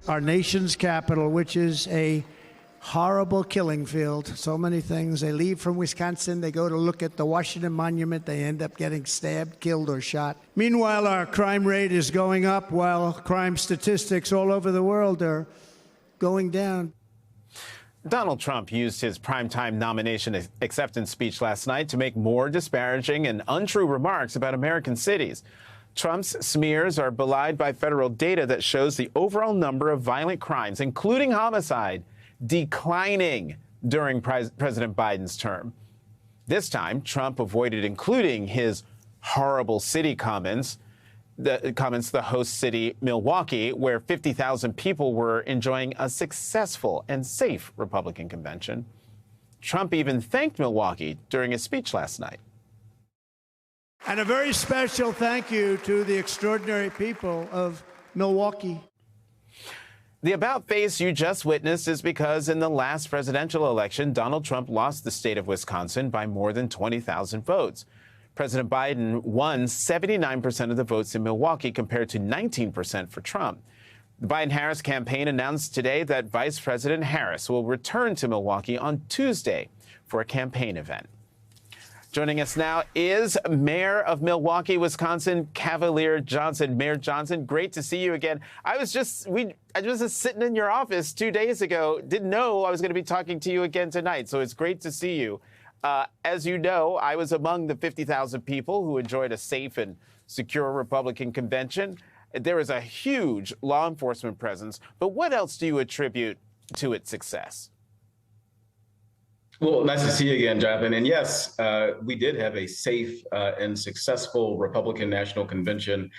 our nation's capital, which is a horrible killing field. So many things. They leave from Wisconsin, they go to look at the Washington Monument, they end up getting stabbed, killed, or shot. Meanwhile, our crime rate is going up while crime statistics all over the world are going down. Donald Trump used his primetime nomination acceptance speech last night to make more disparaging and untrue remarks about American cities. Trump's smears are belied by federal data that shows the overall number of violent crimes, including homicide, declining during President Biden's term. This time, Trump avoided including his horrible city comments, the host city, Milwaukee, where 50,000 people were enjoying a successful and safe Republican convention. Trump even thanked Milwaukee during his speech last night. And a very special thank you to the extraordinary people of Milwaukee. The about face you just witnessed is because in the last presidential election, Donald Trump lost the state of Wisconsin by more than 20,000 votes. President Biden won 79% of the votes in Milwaukee compared to 19% for Trump. The Biden-Harris campaign announced today that Vice President Harris will return to Milwaukee on Tuesday for a campaign event. Joining us now is Mayor of Milwaukee, Wisconsin, Cavalier Johnson. Mayor Johnson, great to see you again. I was just sitting in your office 2 days ago. Didn't know I was going to be talking to you again tonight, so it's great to see you. As you know, I was among the 50,000 people who enjoyed a safe and secure Republican convention. There was a huge law enforcement presence, but what else do you attribute to its success? Well, nice to see you again, Jonathan. And yes, we did have a safe and successful Republican National Convention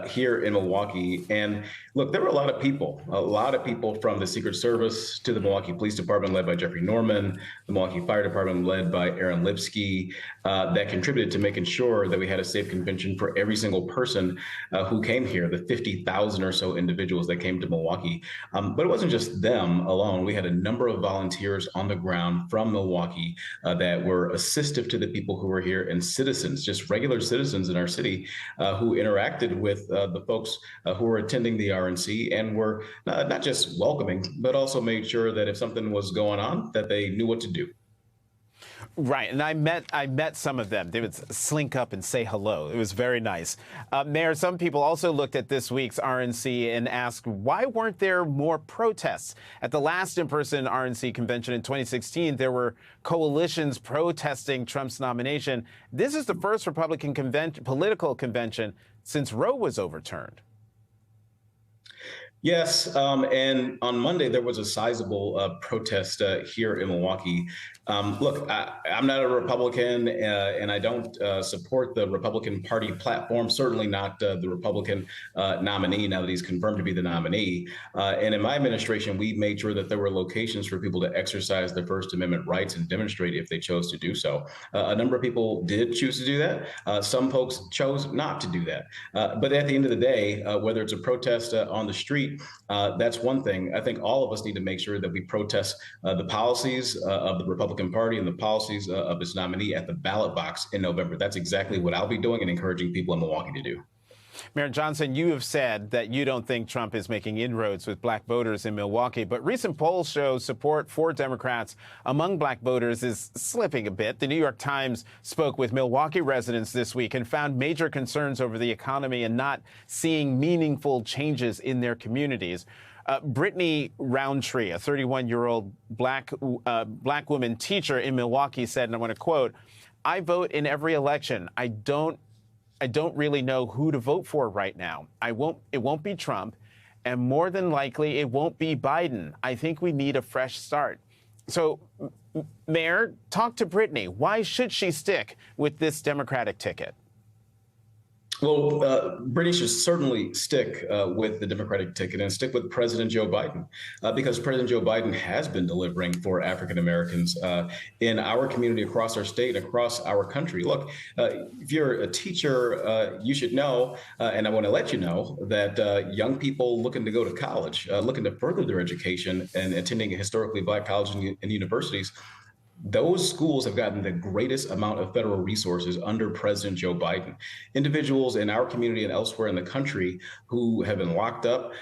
here in Milwaukee. And look, there were a lot of people from the Secret Service to the Milwaukee Police Department led by Jeffrey Norman, the Milwaukee Fire Department led by Aaron Lipsky, that contributed to making sure that we had a safe convention for every single person who came here, the 50,000 or so individuals that came to Milwaukee. But it wasn't just them alone. We had a number of volunteers on the ground from Milwaukee that were assistive to the people who were here, and citizens, just regular citizens in our city who interacted with the folks who were attending the RNC and were not just welcoming, but also made sure that if something was going on, that they knew what to do. Right, and I met some of them. They would slink up and say hello. It was very nice. Mayor, some people also looked at this week's RNC and asked, why weren't there more protests? At the last in-person RNC convention in 2016, there were coalitions protesting Trump's nomination. This is the first Republican political convention since Roe was overturned. Yes, and on Monday, there was a sizable protest here in Milwaukee. Look, I'm not a Republican, and I don't support the Republican Party platform, certainly not the Republican nominee now that he's confirmed to be the nominee. And in my administration, we made sure that there were locations for people to exercise their First Amendment rights and demonstrate if they chose to do so. A number of people did choose to do that. Some folks chose not to do that. But at the end of the day, whether it's a protest on the street, that's one thing. I think all of us need to make sure that we protest the policies of the Republican Party and the policies of its nominee at the ballot box in November. That's exactly what I'll be doing and encouraging people in Milwaukee to do. Mayor Johnson, you have said that you don't think Trump is making inroads with black voters in Milwaukee, but recent polls show support for Democrats among black voters is slipping a bit. The New York Times spoke with Milwaukee residents this week and found major concerns over the economy and not seeing meaningful changes in their communities. Brittany Roundtree, a 31-year-old black woman teacher in Milwaukee, said, and I want to quote, "I vote in every election. I don't really know who to vote for right now. It won't be Trump, and more than likely it won't be Biden. I think we need a fresh start." So, Mayor, talk to Brittany. Why should she stick with this Democratic ticket? Well, Brittany should certainly stick with the Democratic ticket and stick with President Joe Biden, because President Joe Biden has been delivering for African Americans in our community, across our state, across our country. Look, if you're a teacher, you should know, and I want to let you know, that young people looking to go to college, looking to further their education and attending historically black colleges and universities, Those schools have gotten the greatest amount of federal resources under President Joe Biden. Individuals in our community and elsewhere in the country who have been locked up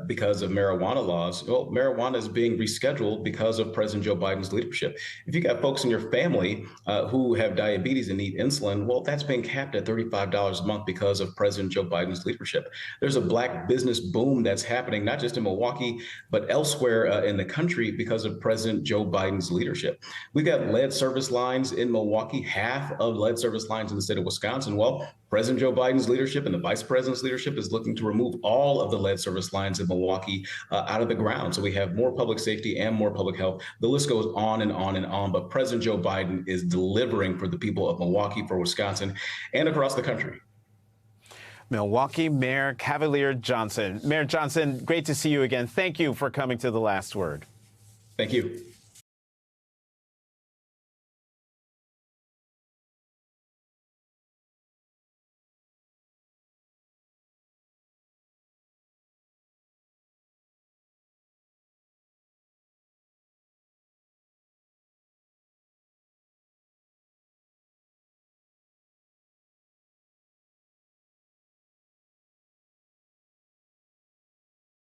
because of marijuana laws, well, marijuana is being rescheduled because of President Joe Biden's leadership. If you got folks in your family who have diabetes and need insulin, well, that's being capped at $35 a month because of President Joe Biden's leadership. There's a black business boom that's happening, not just in Milwaukee, but elsewhere in the country because of President Joe Biden's leadership. We got lead service lines in Milwaukee, half of lead service lines in the state of Wisconsin. Well, President Joe Biden's leadership and the vice president's leadership is looking to remove all of the lead service lines in Milwaukee out of the ground. So we have more public safety and more public health. The list goes on and on and on. But President Joe Biden is delivering for the people of Milwaukee, for Wisconsin, and across the country. Milwaukee Mayor Cavalier Johnson. Mayor Johnson, great to see you again. Thank you for coming to The Last Word. Thank you.